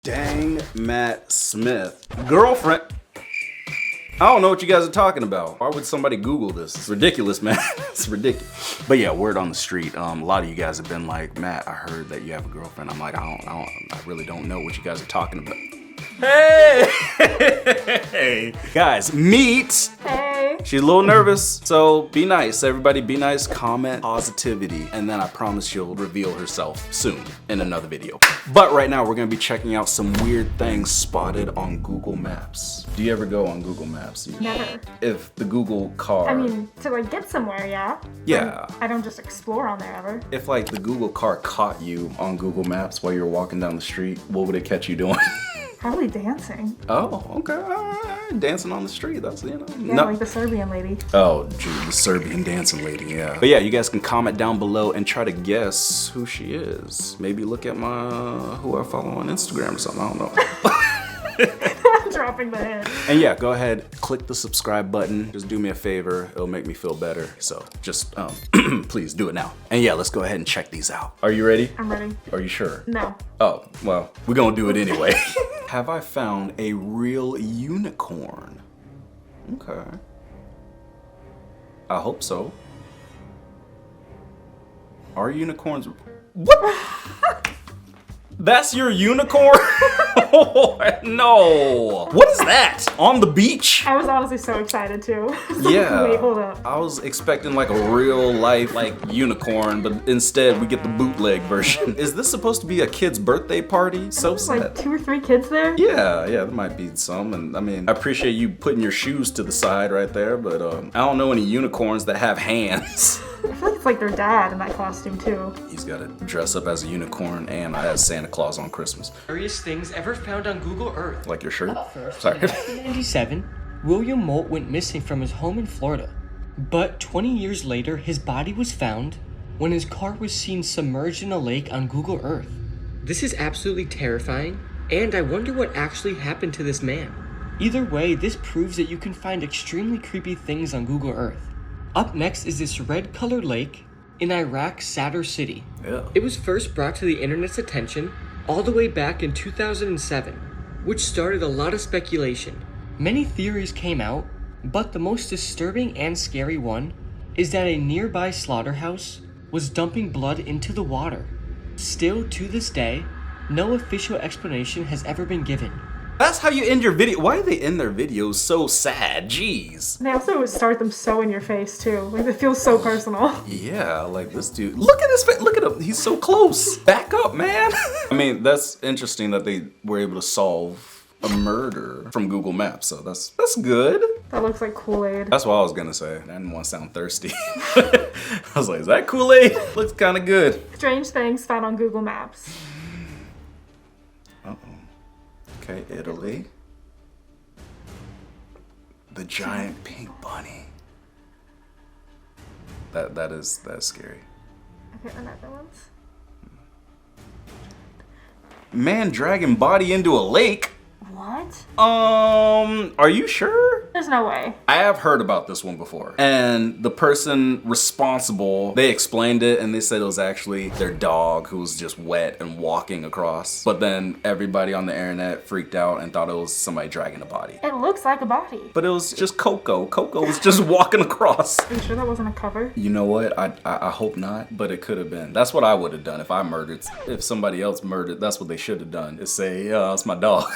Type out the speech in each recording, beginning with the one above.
Dang Matt Smith. Girlfriend. I don't know what you guys are talking about. Why would somebody Google this? It's ridiculous, man. It's ridiculous. But yeah, word on the street. A lot of you guys have been like, Matt, I heard that you have a girlfriend. I'm like, I really don't know what you guys are talking about. Hey! Guys, meet. Hey. She's a little nervous, so be nice. Everybody be nice, comment positivity, and then I promise she'll reveal herself soon in another video. But right now, we're gonna be checking out some weird things spotted on Google Maps. Do you ever go on Google Maps? Never. If the Google car... I mean, to like get somewhere, yeah. Yeah. I don't just explore on there ever. If like the Google car caught you on Google Maps while you're walking down the street, what would it catch you doing? Probably dancing. Oh, okay. All right. Dancing on the street. That's, you know. Yeah, like the Serbian lady. Oh, gee, the Serbian dancing lady, yeah. But yeah, you guys can comment down below and try to guess who she is. Maybe look at who I follow on Instagram or something. I don't know. I'm dropping the hint. And yeah, go ahead, click the subscribe button. Just do me a favor. It'll make me feel better. So just, please do it now. And yeah, let's go ahead and check these out. Are you ready? I'm ready. Are you sure? No. Oh, well, we're gonna do it anyway. Have I found a real unicorn? Okay. I hope so. Are unicorns... What? That's your unicorn? Oh, no. What is that? On the beach? I was honestly so excited too. Yeah. Wait, hold up. I was expecting like a real life unicorn, but instead we get the bootleg version. Is this supposed to be a kid's birthday party? So sad. Like 2 or 3 kids there? Yeah, there might be some. And I mean, I appreciate you putting your shoes to the side right there, but I don't know any unicorns that have hands. I feel like it's like their dad in that costume too. He's got to dress up as a unicorn and as Santa Claus on Christmas. Various things ever found on Google Earth. Like your shirt? First, Sorry. in 1997, William Moult went missing from his home in Florida. But 20 years later, his body was found when his car was seen submerged in a lake on Google Earth. This is absolutely terrifying, and I wonder what actually happened to this man. Either way, this proves that you can find extremely creepy things on Google Earth. Up next is this red-colored lake in Iraq's Sadr city. Yeah. It was first brought to the internet's attention all the way back in 2007, which started a lot of speculation. Many theories came out, but the most disturbing and scary one is that a nearby slaughterhouse was dumping blood into the water. Still, to this day, no official explanation has ever been given. That's how you end your video. Why do they end their videos so sad? Jeez. They also start them so in your face too. Like it feels so personal. Yeah, like this dude. Look at his face. Look at him. He's so close. Back up, man. I mean, that's interesting that they were able to solve a murder from Google Maps. So that's good. That looks like Kool-Aid. That's what I was gonna say. I didn't want to sound thirsty. I was like, is that Kool-Aid? Looks kind of good. Strange things found on Google Maps. Uh-oh. Okay, Italy. The giant pink bunny. That's scary. Okay, the Netherlands. Man dragging body into a lake. What? Are you sure? There's no way. I have heard about this one before. And the person responsible, they explained it and they said it was actually their dog who was just wet and walking across. But then everybody on the internet freaked out and thought it was somebody dragging a body. It looks like a body. But it was just Coco. Coco was just walking across. Are you sure that wasn't a cover? You know what? I hope not, but it could have been. That's what I would have done if I murdered. If somebody else murdered, that's what they should have done. Is say, yeah, it's my dog.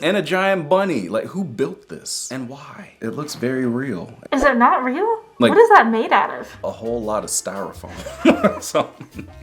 And a giant bunny. Like, who built this and why? It looks very real. Is it not real? Like- What is that made out of? A whole lot of styrofoam.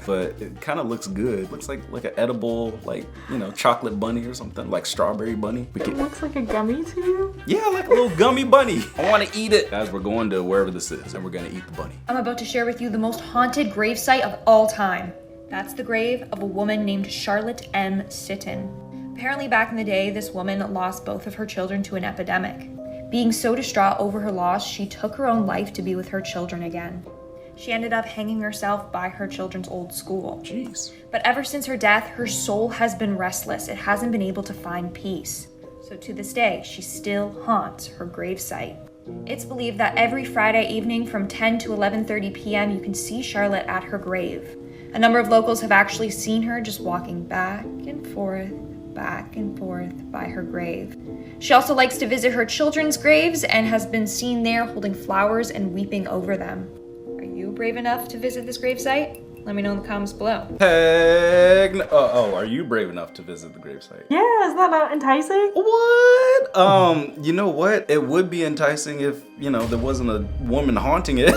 But it kind of looks good. Looks like an edible, like, you know, chocolate bunny or something, like strawberry bunny. It looks like a gummy to you? Yeah, like a little gummy bunny. I want to eat it. Guys, we're going to wherever this is and we're going to eat the bunny. I'm about to share with you the most haunted gravesite of all time. That's the grave of a woman named Charlotte M. Sitton. Apparently back in the day, this woman lost both of her children to an epidemic. Being so distraught over her loss, she took her own life to be with her children again. She ended up hanging herself by her children's old school. Jeez. But ever since her death, her soul has been restless. It hasn't been able to find peace. So to this day, she still haunts her gravesite. It's believed that every Friday evening from 10 to 11:30 p.m. you can see Charlotte at her grave. A number of locals have actually seen her just walking back and forth, back and forth by her grave. She also likes to visit her children's graves and has been seen there holding flowers and weeping over them. Are you brave enough to visit this gravesite? Let me know in the comments below. Heck no. Are you brave enough to visit the gravesite? Yeah, isn't that not enticing? What? You know what? It would be enticing if, there wasn't a woman haunting it.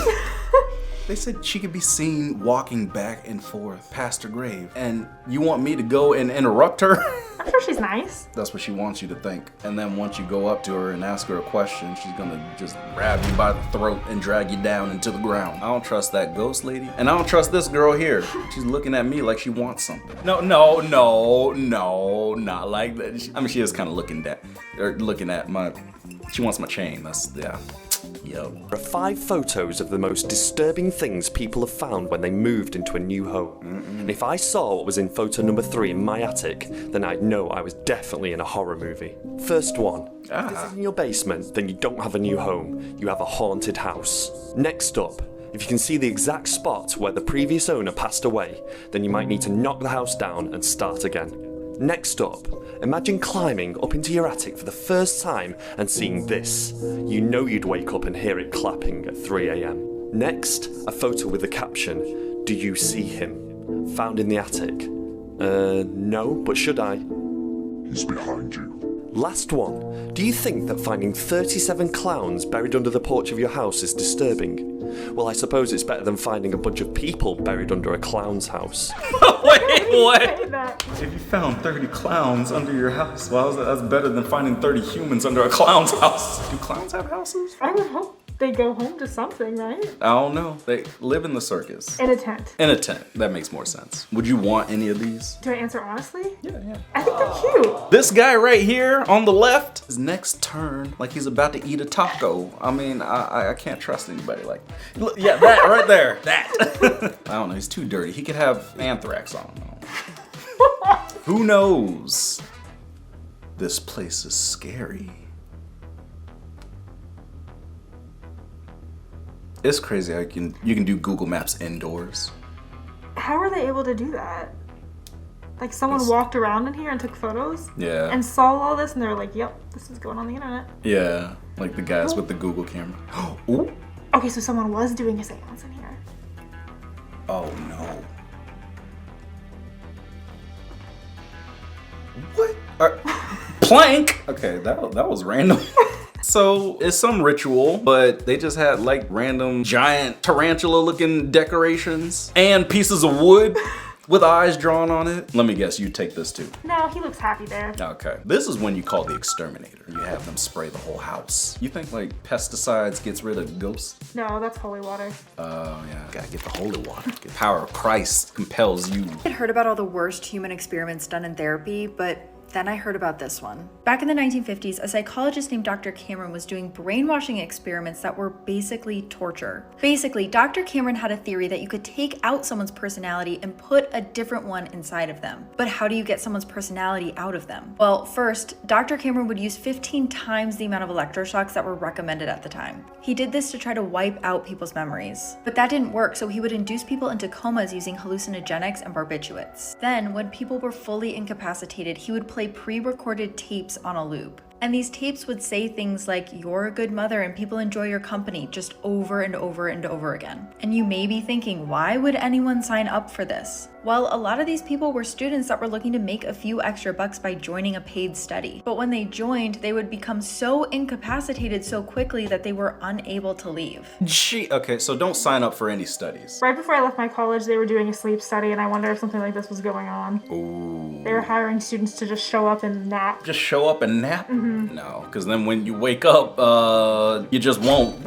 They said she could be seen walking back and forth past her grave. And you want me to go and interrupt her? I'm sure she's nice. That's what she wants you to think. And then once you go up to her and ask her a question, she's gonna just grab you by the throat and drag you down into the ground. I don't trust that ghost lady. And I don't trust this girl here. She's looking at me like she wants something. No, not like that. I mean, she is kind of looking at she wants my chain. Yo. There are 5 photos of the most disturbing things people have found when they moved into a new home. And if I saw what was in photo number 3 in my attic, then I'd know I was definitely in a horror movie. First one. If this is in your basement, then you don't have a new home. You have a haunted house. Next up, if you can see the exact spot where the previous owner passed away, then you might need to knock the house down and start again. Next up, imagine climbing up into your attic for the first time and seeing this. You know you'd wake up and hear it clapping at 3 a.m. Next, a photo with the caption, "Do you see him?" Found in the attic. No, but should I? He's behind you. Last one. Do you think that finding 37 clowns buried under the porch of your house is disturbing? Well, I suppose it's better than finding a bunch of people buried under a clown's house. Wait, what? Say that. If you found 30 clowns under your house, well, that's better than finding 30 humans under a clown's house. Do clowns have houses? I would hope they go home to something, right? I don't know. They live in the circus. In a tent. In a tent. That makes more sense. Would you want any of these? Do I answer honestly? Yeah. I think they're cute. This guy right here on the left, his neck's turned like he's about to eat a taco. I mean, I can't trust anybody like that. Look, yeah, that right there. That. I don't know. He's too dirty. He could have anthrax on him. Who knows? This place is scary. It's crazy how you can do Google Maps indoors. How are they able to do that? Like someone walked around in here and took photos? Yeah. And saw all this and they were like, yep, this is going on the internet. Yeah, like the guys with the Google camera. Ooh. Okay, so someone was doing a seance in here. Oh no. What? Plank? Okay, that was random. So it's some ritual, but they just had like random giant tarantula looking decorations and pieces of wood with eyes drawn on it. Let me guess, you take this too. No, he looks happy there. Okay. This is when you call the exterminator. You have them spray the whole house. You think like pesticides gets rid of ghosts? No, that's holy water. Oh yeah, gotta get the holy water. The power of Christ compels you. I had heard about all the worst human experiments done in therapy, but then I heard about this one. Back in the 1950s, a psychologist named Dr. Cameron was doing brainwashing experiments that were basically torture. Basically, Dr. Cameron had a theory that you could take out someone's personality and put a different one inside of them. But how do you get someone's personality out of them? Well, first, Dr. Cameron would use 15 times the amount of electroshocks that were recommended at the time. He did this to try to wipe out people's memories. But that didn't work, so he would induce people into comas using hallucinogenics and barbiturates. Then, when people were fully incapacitated, he would play pre-recorded tapes on a loop. And these tapes would say things like, "You're a good mother and people enjoy your company," just over and over and over again. And you may be thinking, why would anyone sign up for this? Well, a lot of these people were students that were looking to make a few extra bucks by joining a paid study. But when they joined, they would become so incapacitated so quickly that they were unable to leave. Okay, so don't sign up for any studies. Right before I left my college, they were doing a sleep study, and I wonder if something like this was going on. Ooh. They were hiring students to just show up and nap. Just show up and nap? No, because then when you wake up, you just won't.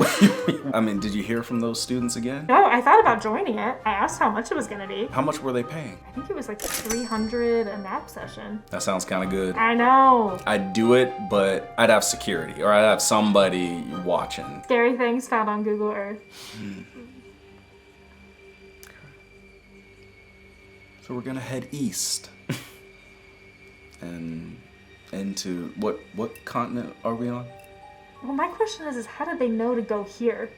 I mean, did you hear from those students again? No, I thought about joining it. I asked how much it was gonna be. How much were they paying? I think it was like $300 a nap session. That sounds kind of good. I know. I'd do it, but I'd have security, or I'd have somebody watching. Scary things found on Google Earth. So we're gonna head east. And into what continent are we on? Well, my question is how did they know to go here?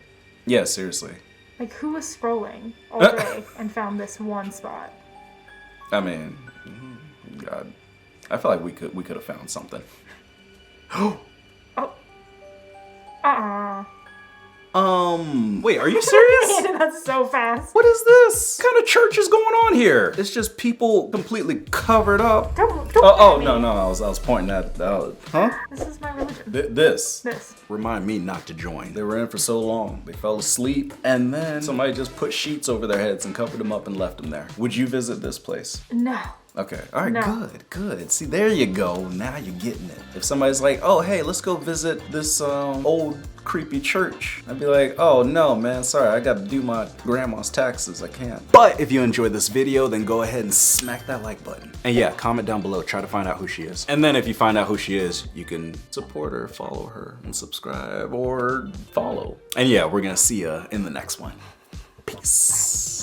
Yeah, seriously. Like, who was scrolling all day and found this one spot? I mean, God. I feel like we could have found something. Wait, are you serious? That's so fast. What is this? What kind of church is going on here? It's just people completely covered up. Don't Oh, no, I was pointing at, huh? This is my religion. This. This. Remind me not to join. They were in for so long. They fell asleep, and then somebody just put sheets over their heads and covered them up and left them there. Would you visit this place? No. Okay, all right, No. good. See, there you go. Now you're getting it. If somebody's like, oh, hey, let's go visit this old creepy church, I'd be like, oh no, man, sorry, I gotta do my grandma's taxes. I can't. But if you enjoyed this video, then go ahead and smack that like button. And yeah, comment down below, try to find out who she is. And then if you find out who she is, you can support her, follow her, and subscribe or follow. And yeah, we're gonna see ya in the next one. Peace.